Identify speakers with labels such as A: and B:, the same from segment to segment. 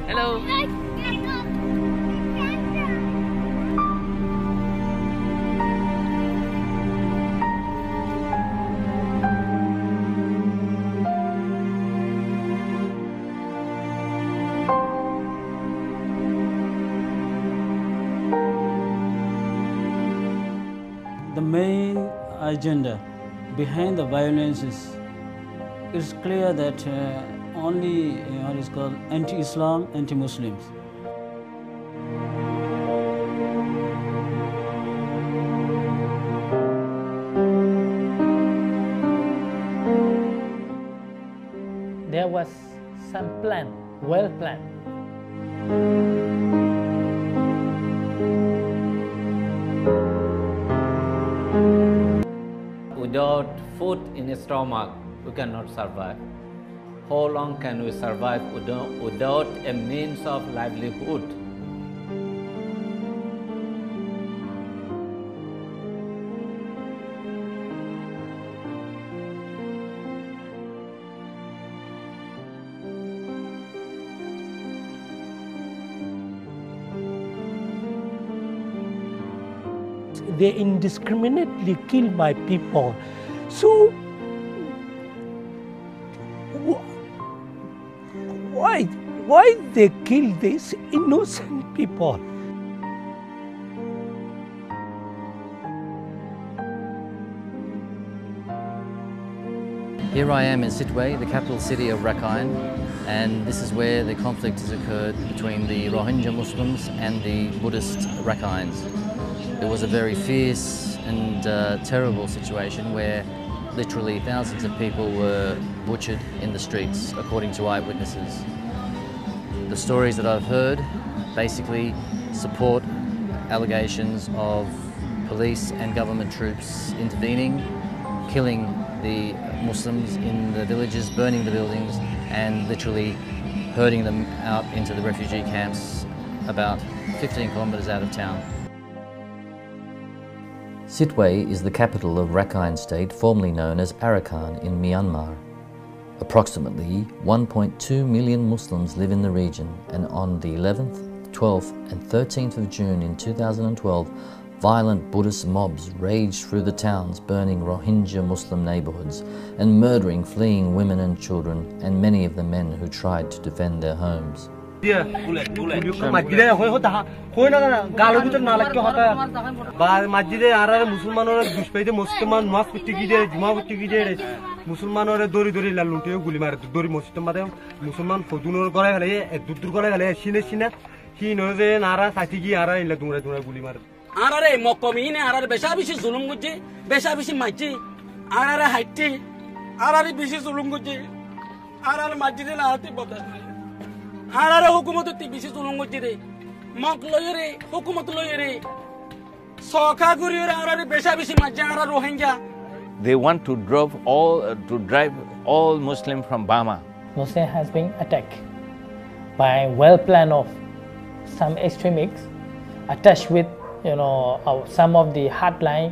A: Hello.
B: The main agenda behind the violence is it's clear that only what is called anti-Islam, anti-Muslims.
C: There was some plan, well planned.
D: Without food in the stomach, we cannot survive. How long can we survive without a means of livelihood?
C: They indiscriminately kill my people. So, why they kill these innocent people?
E: Here I am in Sittwe, the capital city of Rakhine, and this is where the conflict has occurred between the Rohingya Muslims and the Buddhist Rakhines. It was a very fierce and terrible situation where literally thousands of people were butchered in the streets, according to eyewitnesses. The stories that I've heard basically support allegations of police and government troops intervening, killing the Muslims in the villages, burning the buildings, and literally herding them out into the refugee camps about 15 kilometres out of town. Sittwe is the capital of Rakhine State, formerly known as Arakan in Myanmar. Approximately 1.2 million Muslims live in the region, and on the 11th, 12th and 13th of June in 2012, violent Buddhist mobs raged through the towns, burning Rohingya Muslim neighbourhoods and murdering fleeing women and children and many of the men who tried to defend their homes.
F: মুসলমানরে দড়ি দড়ি লালুটিও গুলি মারে দড়ি মসজিদের মাঝে মুসলমান ফদুনোর গলায় ফেলে দুদ্দুর গলায় ফেলে সিনে সিনে কি নজে নারা সাথী কি আরা ইলা দুমরা দুমরা গুলি মারে
G: আরারে মকমিনে আরারে বেশা বেশি জুলুম গুজি বেশা বেশি মাইজি আরারে হাইটি আরারে বেশি জুলুম গুজি আরারে মাজিদে লাহাতি বদা আরারে হুকুমত তি বেশি জুলুম গুজি রে মক লয়রে হুকুমত লয়রে সখা গুরিরে আরারে বেশা বেশি মাজি আরা Rohingya.
H: They want to drive all Muslims from Burma.
C: Muslim has been attacked by well plan of some extremists attached with some of the hardline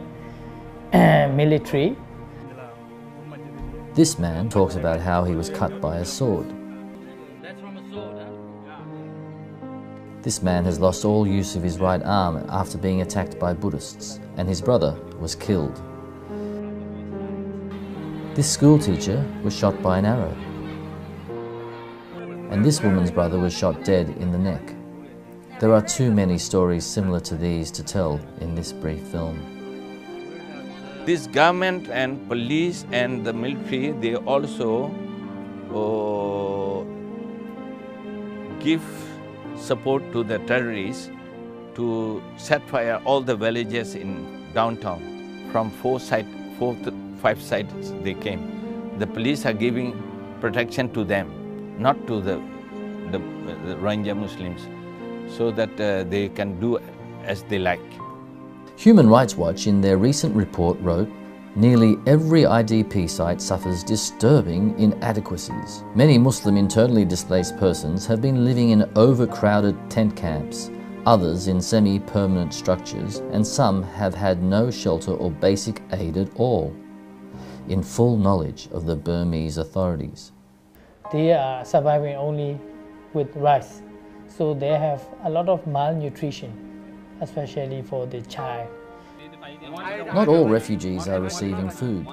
C: military.
E: This man talks about how he was cut by a sword. This man has lost all use of his right arm after being attacked by Buddhists, and his brother was killed. This school teacher was shot by an arrow, and this woman's brother was shot dead in the neck. There are too many stories similar to these to tell in this brief film.
H: This government and police and the military, they also give support to the terrorists to set fire all the villages in downtown. From 5 sides they came. The police are giving protection to them, not to the Rohingya Muslims, so that they can do as they like.
E: Human Rights Watch in their recent report wrote, "Nearly every IDP site suffers disturbing inadequacies. Many Muslim internally displaced persons have been living in overcrowded tent camps, others in semi-permanent structures, and some have had no shelter or basic aid at all," in full knowledge of the Burmese authorities.
C: They are surviving only with rice So they have a lot of malnutrition, especially for the child.
E: Not all refugees are receiving food.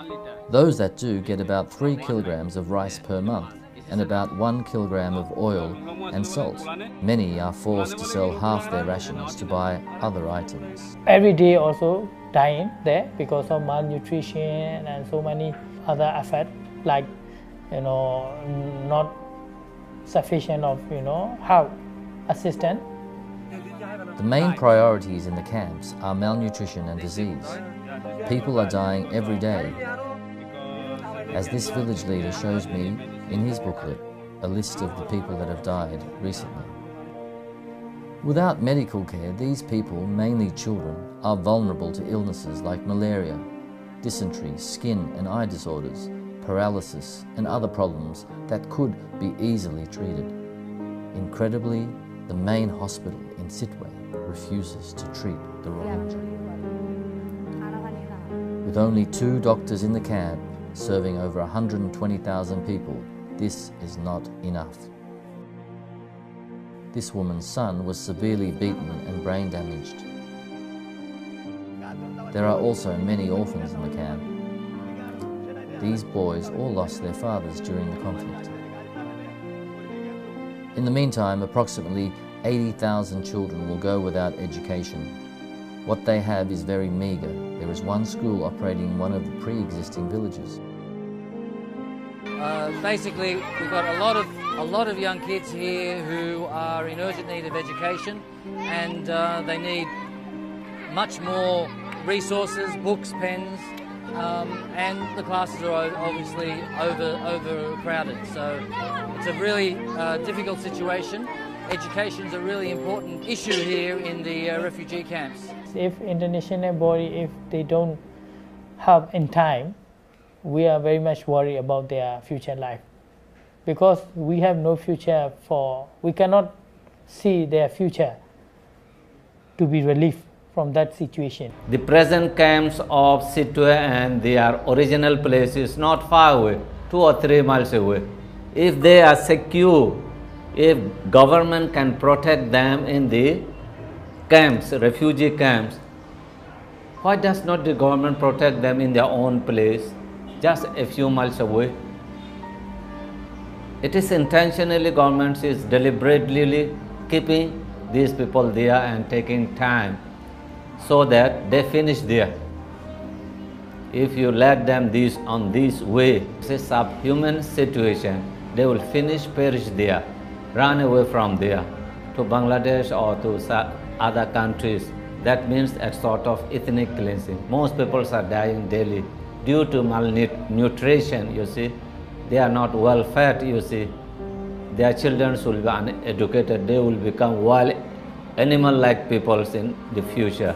E: Those that do get about 3 kilograms of rice per month and about 1 kilogram of oil and salt. Many are forced to sell half their rations to buy other items.
C: Every day also dying there because of malnutrition and so many other effects like, not sufficient of, health assistance.
E: The main priorities in the camps are malnutrition and disease. People are dying every day. As this village leader shows me in his booklet, a list of the people that have died recently. Without medical care, these people, mainly children, are vulnerable to illnesses like malaria, dysentery, skin and eye disorders, paralysis and other problems that could be easily treated. Incredibly, the main hospital in Sittwe refuses to treat the Rohingya. With only 2 doctors in the camp serving over 120,000 people, this is not enough. This woman's son was severely beaten and brain damaged. There are also many orphans in the camp. These boys all lost their fathers during the conflict. In the meantime, approximately 80,000 children will go without education. What they have is very meagre. There is one school operating in one of the pre-existing villages. Basically, we've got a lot of young kids here who are in urgent need of education, and they need much more resources, books, pens, and the classes are obviously overcrowded. So it's a really difficult situation. Education is a really important issue here in the refugee camps.
C: If international body, if they don't help in time, we are very much worried about their future life, because we have no future we cannot see their future to be relieved from that situation.
D: The present camps of Sittwe and their original place is not far away, 2 or 3 miles away. If they are secure, if government can protect them in the camps, refugee camps, why does not the government protect them in their own place, just a few miles away? It is intentionally government is deliberately keeping these people there and taking time so that they finish there. If you let them on this way, it's a subhuman situation. They will perish there, run away from there to Bangladesh or to other countries. That means a sort of ethnic cleansing. Most people are dying daily due to malnutrition, you see. They are not well fed, you see. Their children will be uneducated. They will become wild animal-like peoples in the future.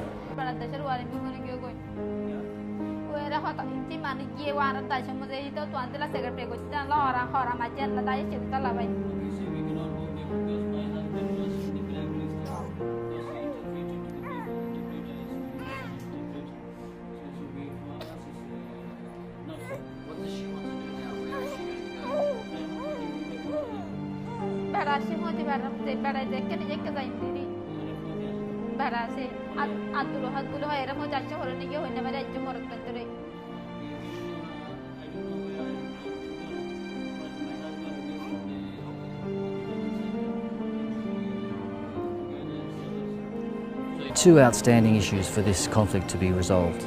E: Two outstanding issues for this conflict to be resolved.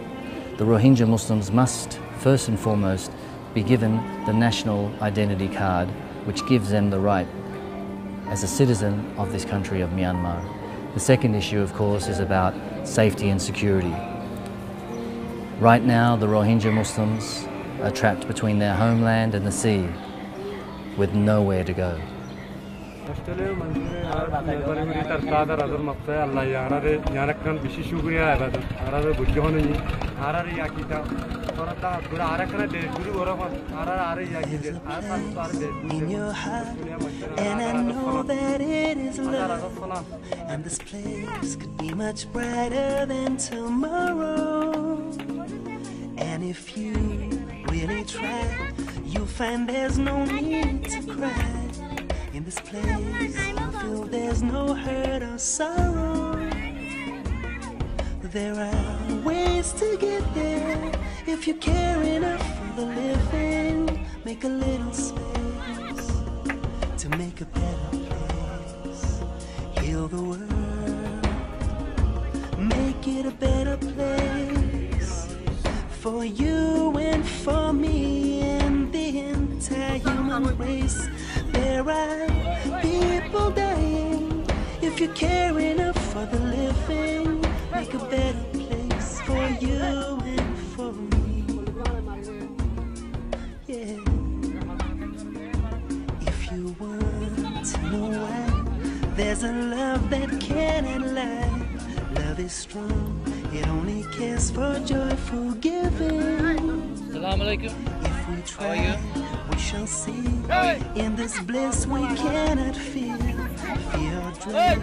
E: The Rohingya Muslims must, first and foremost, be given the national identity card, which gives them the right as a citizen of this country of Myanmar. The second issue, of course, is about safety and security. Right now, the Rohingya Muslims are trapped between their homeland and the sea, with nowhere to go.
A: In your heart, and I know that it is love, and this place could be much brighter than tomorrow. And if you really try, you'll find there's no need to cry. In this place, you feel there's no hurt or sorrow. There are ways to get there. If you care enough for the living, make a little space to make a better place. Heal the world, make it a better place for you and for me and the entire human race. There are people dying. If you care enough for the living, make a better place for you and for me. Yeah. If you want to know why, there's a love that cannot lie. Love is strong, it only cares for joyful giving. If we try, we shall see. In this bliss we cannot feel. Fear or dread,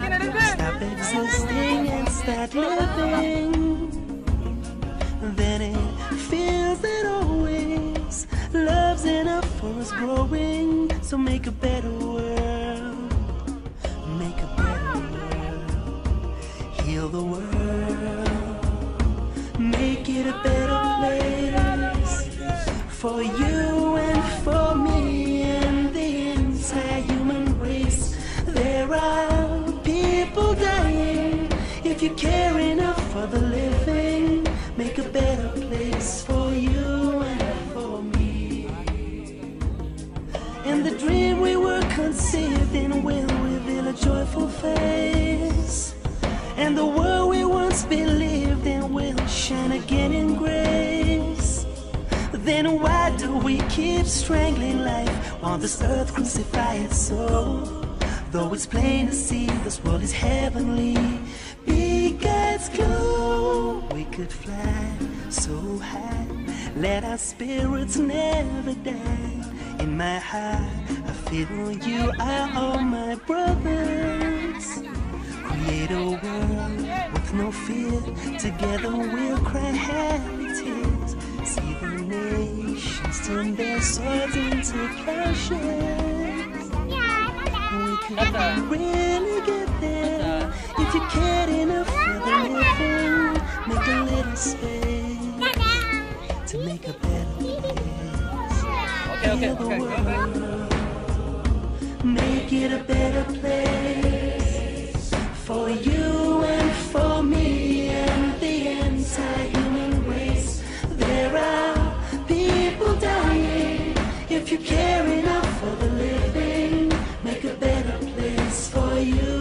A: stop existing and start living. Then it feels that always love's enough for us growing. So make a better world, make a better world. Heal the world, make it a better place for you and for me and the entire human race. There are people dying. If you care enough for the living, make a better place for you and for me. And the dream we were conceived in will reveal a joyful face. And the world we once believed in will shine again in grace. Then why do we keep strangling life while this earth crucifies its soul? Though it's plain to see this world is heavenly, be God's glow. We could fly so high, let our spirits never die. In my heart, I feel you are all my brothers. Create a world with no fear, together we'll cry happy tears. See the nations turn their swords into plowshares. We could really get there if you cared enough for the living. Make a little space to make a better place. Heal the world, make it a better place for you and for me and the entire human race. There are people dying. If you care enough for the living, make a better place for you